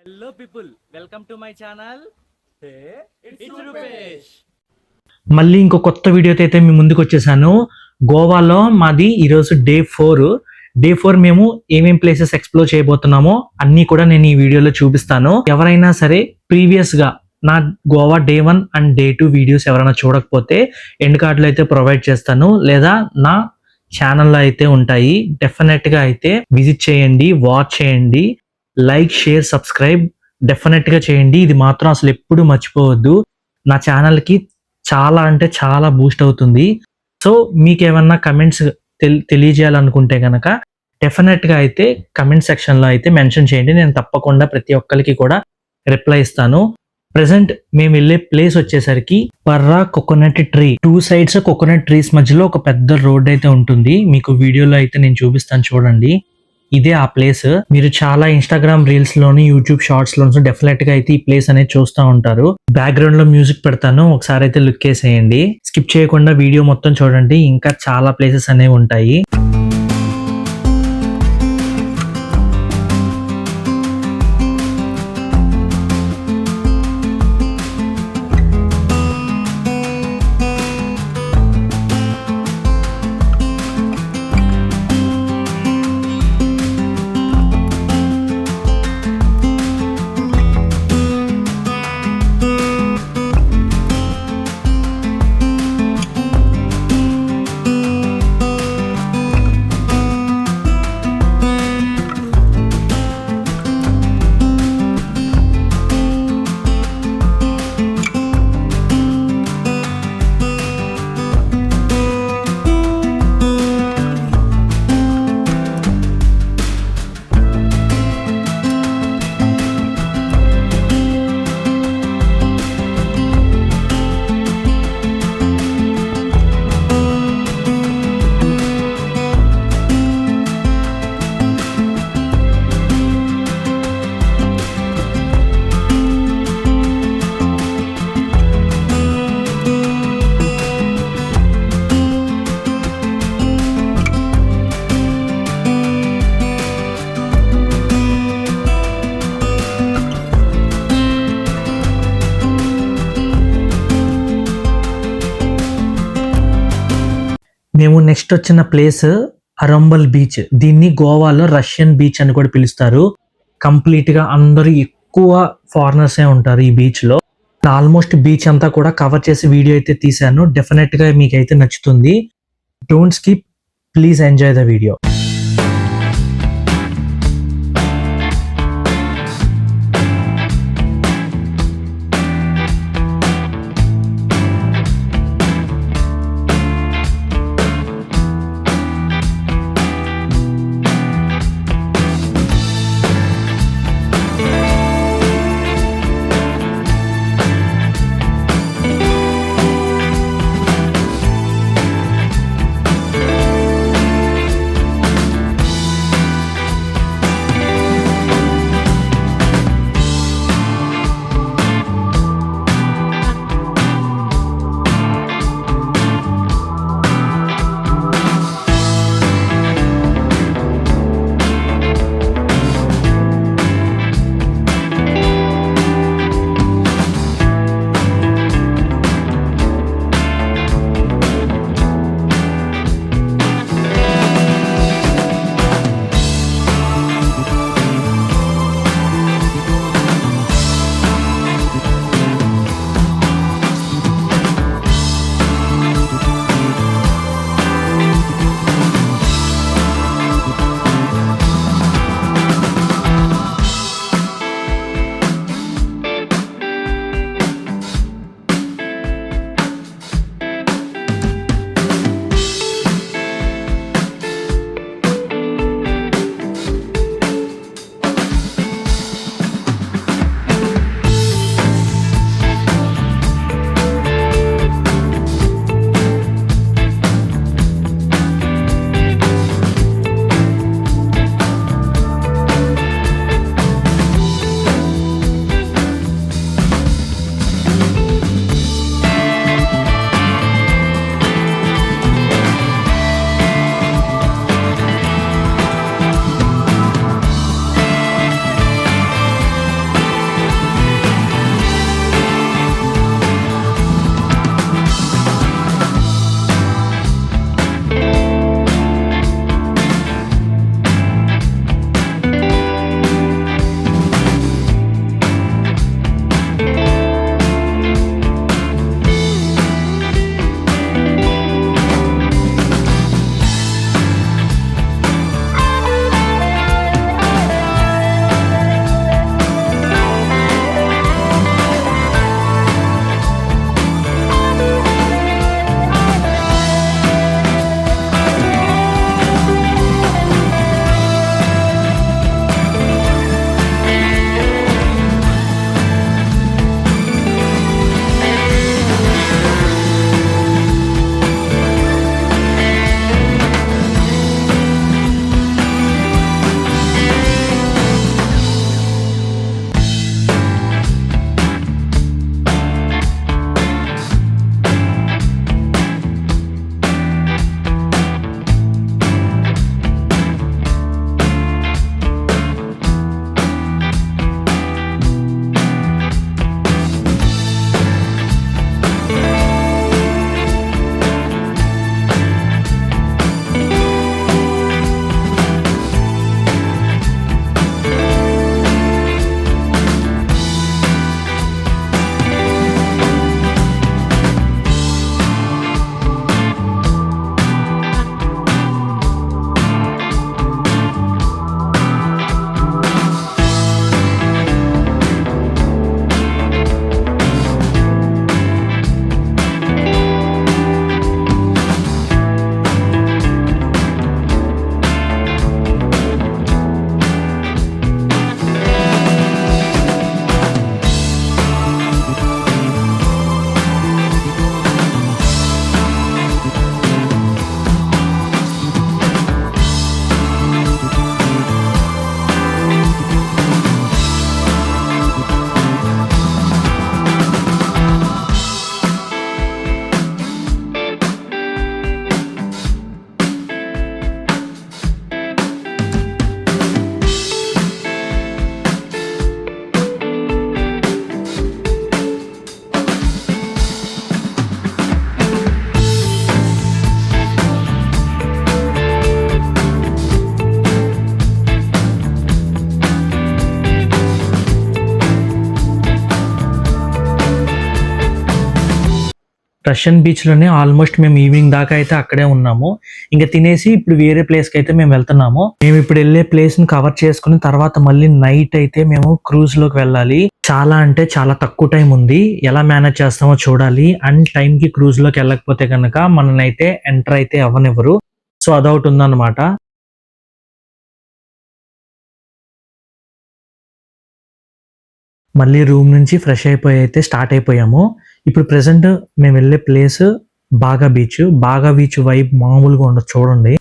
Hello people, welcome to my channel. It's Rupesh. మళ్ళీ ఇంకో కొత్త వీడియోతో అయితే మీ ముందుకు వచ్చేసాను. గోవాలో మాది ఈరోజు డే 4 మేము ఏమేం ప్లేసెస్ ఎక్స్ప్లోర్ చేయబోతున్నామో అన్నీ కూడా నేను ఈ వీడియోలో చూపిస్తాను. ఎవరైనా సరే ప్రీవియస్ గా నా Goa day 1 and day 2 videos ఎవరైనా చూడకపోతే ఎండ్ కార్డులో అయితే ప్రొవైడ్ చేస్తాను, లేదా నా ఛానల్లో అయితే ఉంటాయి. డెఫినెట్ గా అయితే విజిట్ చేయండి, వాచ్ చేయండి, లైక్, షేర్, సబ్స్క్రైబ్ డెఫినెట్ గా చేయండి. ఇది మాత్రం అసలు ఎప్పుడు మర్చిపోవద్దు. నా ఛానల్ కి చాలా అంటే చాలా బూస్ట్ అవుతుంది. సో మీకు ఏమన్నా కమెంట్స్ తెలియజేయాలనుకుంటే కనుక డెఫినెట్ గా అయితే కమెంట్ సెక్షన్ లో అయితే మెన్షన్ చేయండి. నేను తప్పకుండా ప్రతి ఒక్కరికి కూడా రిప్లై ఇస్తాను. ప్రెసెంట్ మేము వెళ్ళే ప్లేస్ వచ్చేసరికి పర్రా coconut tree. 2 sides coconut trees మధ్యలో ఒక పెద్ద రోడ్ అయితే ఉంటుంది. మీకు వీడియోలో అయితే నేను చూపిస్తాను, చూడండి. ఇదే ఆ ప్లేస్. మీరు చాలా ఇన్స్టాగ్రామ్ రీల్స్ లోని, యూట్యూబ్ షార్ట్స్ లోని డెఫినెట్ గా అయితే ఈ ప్లేస్ అనేది చూస్తూ ఉంటారు. బ్యాక్గ్రౌండ్ లో మ్యూజిక్ పెడతాను, ఒకసారి అయితే లుక్ వేసేయండి. స్కిప్ చేయకుండా వీడియో మొత్తం చూడండి, ఇంకా చాలా ప్లేసెస్ అనేవి ఉంటాయి. మేము నెక్స్ట్ వచ్చిన ప్లేస్ అరంబల్ బీచ్. దీన్ని గోవాలో రష్యన్ బీచ్ అని కూడా పిలుస్తారు. కంప్లీట్ గా అందరూ ఎక్కువ ఫారినర్సే ఉంటారు ఈ బీచ్ లో. ఆల్మోస్ట్ బీచ్ అంతా కూడా కవర్ చేసి వీడియో అయితే తీశాను. డెఫినెట్ గా మీకైతే నచ్చుతుంది. Don't skip, please enjoy the video. Russian beach లోనే ఆల్మోస్ట్ మేము ఈవినింగ్ దాకా అయితే అక్కడే ఉన్నాము. ఇంకా తినేసి ఇప్పుడు వేరే ప్లేస్ కి అయితే మేము వెళ్తున్నాము. మేము ఇప్పుడు వెళ్ళే ప్లేస్ ని కవర్ చేసుకుని తర్వాత మళ్ళీ నైట్ అయితే మేము క్రూజ్ లోకి వెళ్ళాలి. చాలా అంటే చాలా తక్కువ టైం ఉంది. ఎలా మేనేజ్ చేస్తామో చూడాలి. అండ్ టైం కి క్రూజ్ లోకి వెళ్ళకపోతే కనుక మననైతే ఎంటర్ అయితే అవ్వనివ్వరు. సో అదొకటి ఉందన్నమాట. మళ్ళీ రూమ్ నుంచి ఫ్రెష్ అయిపోయి అయితే స్టార్ట్ అయిపోయాము. ఇప్పుడు ప్రెసెంట్ మేము వెళ్ళే ప్లేస్ బాగా బీచ్. బాగా బీచ్ వైబ్ మామూలుగా ఉండదు చూడండి.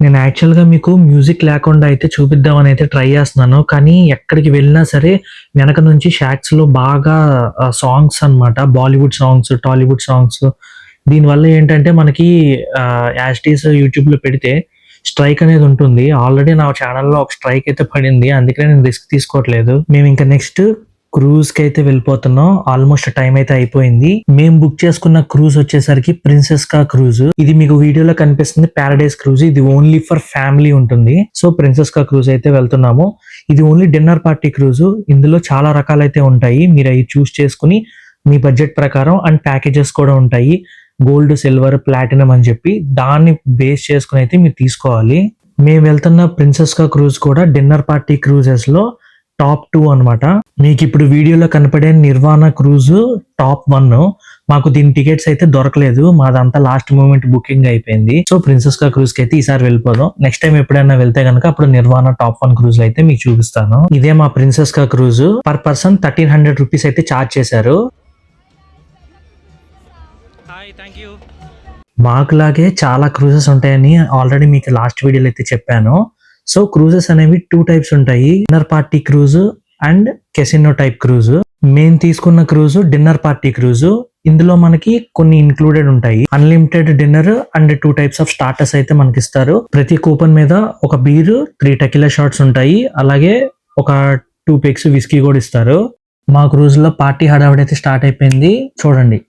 నేను యాక్చువల్గా మీకు మ్యూజిక్ లేకుండా అయితే చూపిద్దామని అయితే ట్రై చేస్తున్నాను. కానీ ఎక్కడికి వెళ్ళినా సరే వెనక నుంచి షాక్స్ లో బాగా సాంగ్స్ అన్నమాట. Bollywood songs, Tollywood songs. దీనివల్ల ఏంటంటే మనకి యాస్టీస్ యూట్యూబ్ లో పెడితే స్ట్రైక్ అనేది ఉంటుంది. ఆల్రెడీ నా ఛానల్లో ఒక స్ట్రైక్ అయితే పడింది. అందుకనే నేను రిస్క్ తీసుకోవట్లేదు. మేము ఇంకా నెక్స్ట్ క్రూజ్ కి అయితే వెళ్ళిపోతున్నాం. ఆల్మోస్ట్ టైం అయితే అయిపోయింది. మేము బుక్ చేసుకున్న క్రూజ్ వచ్చేసరికి ప్రిన్సెస్ కా క్రూజ్. ఇది మీకు వీడియోలో కనిపిస్తుంది ప్యారడైజ్ క్రూజ్. ఇది ఓన్లీ ఫర్ ఫ్యామిలీ ఉంటుంది. సో ప్రిన్సెస్ కా క్రూజ్ అయితే వెళ్తున్నాము. ఇది ఓన్లీ డిన్నర్ పార్టీ క్రూజ్. ఇందులో చాలా రకాలైతే ఉంటాయి. మీరు అవి చూస్ చేసుకుని మీ బడ్జెట్ ప్రకారం అండ్ ప్యాకేజెస్ కూడా ఉంటాయి. గోల్డ్, సిల్వర్, ప్లాటినం అని చెప్పి దాన్ని బేస్ చేసుకుని అయితే మీరు తీసుకోవాలి. మేము వెళ్తున్న ప్రిన్సెస్ కా క్రూజ్ కూడా డిన్నర్ పార్టీ క్రూజెస్ లో టాప్ 2 అన్నమాట. మీకు ఇప్పుడు వీడియోలో కనపడే నిర్వాణ క్రూజ్ టాప్ 1. మాకు దీని టికెట్స్ అయితే దొరకలేదు. మాదంతా లాస్ట్ మూమెంట్ బుకింగ్ అయిపోయింది. సో ప్రిన్సెస్ కా క్రూజ్ కి అయితే ఈసారి వెళ్ళిపోదాం. నెక్స్ట్ టైం ఎప్పుడైనా వెళ్తే కనుక అప్పుడు నిర్వాణ టాప్ 1 క్రూజ్ అయితే మీకు చూపిస్తాను. ఇదే మా ప్రిన్సెస్ కా క్రూజ్. పర్ పర్సన్ 1300 రూపీస్ అయితే ఛార్జ్ చేశారు. Hi, thank you. మాకులాగే చాలా క్రూజెస్ ఉంటాయని ఆల్రెడీ మీకు లాస్ట్ వీడియోలో అయితే చెప్పాను. సో క్రూజెస్ అనేవి 2 టైప్స్ ఉంటాయి. Dinner party cruise and casino type cruise. మేము తీసుకున్న క్రూజ్ డిన్నర్ పార్టీ క్రూజ్. ఇందులో మనకి కొన్ని ఇంక్లూడెడ్ ఉంటాయి. Unlimited dinner and 2 types of starters అయితే మనకి ఇస్తారు. ప్రతి కూపన్ మీద ఒక బీర్, 3 టెకిలా షాట్స్ ఉంటాయి. అలాగే ఒక 2 పెగ్స్ విస్కీ కూడా ఇస్తారు. మా క్రూజ్ లో పార్టీ హడావిడి అయితే స్టార్ట్ అయిపోయింది. చూడండి.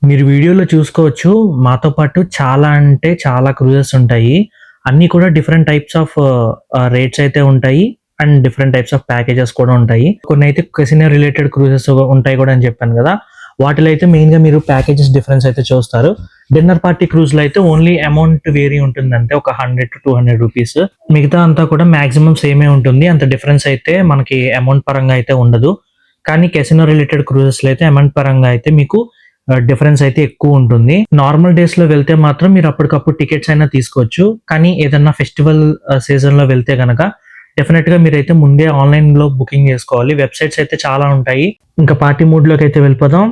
మీరు వీడియోలో చూసుకోవచ్చు. మాతో పాటు చాలా అంటే చాలా క్రూజెస్ ఉంటాయి. అన్ని కూడా డిఫరెంట్ టైప్స్ ఆఫ్ రేట్స్ అయితే ఉంటాయి. And different types of packages కూడా ఉంటాయి. కొన్ని అయితే కెసినో రిలేటెడ్ క్రూజెస్ ఉంటాయి కూడా అని చెప్పాను కదా. వాటిలో అయితే మెయిన్ గా మీరు ప్యాకేజెస్ డిఫరెన్స్ అయితే చూస్తారు. డిన్నర్ పార్టీ క్రూజ్ లో అయితే ఓన్లీ అమౌంట్ వేరీ ఉంటుంది. అంటే ఒక 100 to 200 రూపీస్. మిగతా అంతా కూడా మాక్సిమం సేమే ఉంటుంది. అంత డిఫరెన్స్ అయితే మనకి అమౌంట్ పరంగా అయితే ఉండదు. కానీ కెసినో రిలేటెడ్ క్రూజెస్ లో అయితే అమౌంట్ పరంగా అయితే మీకు డిఫరెన్స్ అయితే ఎక్కువ ఉంటుంది. నార్మల్ డేస్ లో వెళ్తే మాత్రం మీరు అప్పటికప్పుడు టికెట్స్ అయినా తీసుకోవచ్చు. కానీ ఏదన్నా ఫెస్టివల్ సీజన్ లో వెళ్తే గనక డెఫినెట్ గా మీరైతే ముందే ఆన్లైన్ లో బుకింగ్ చేసుకోవాలి. వెబ్సైట్స్ అయితే చాలా ఉంటాయి. ఇంకా పార్టీ మూడ్ లోకి అయితే వెళ్ళిపోదాం.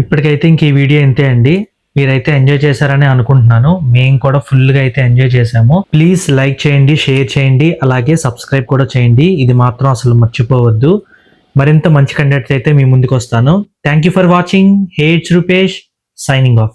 ఇప్పటికైతే ఇంక ఈ వీడియో ఇంతే అండి. మీరైతే ఎంజాయ్ చేశారని అనుకుంటున్నాను. మేము కూడా ఫుల్గా అయితే ఎంజాయ్ చేసాము. ప్లీజ్ లైక్ చేయండి, షేర్ చేయండి, అలాగే సబ్స్క్రైబ్ కూడా చేయండి. ఇది మాత్రం అసలు మర్చిపోవద్దు. మరింత మంచి కంటెంట్ అయితే మీ ముందుకు వస్తాను. Thank you for watching. Hey it's Rupesh signing off.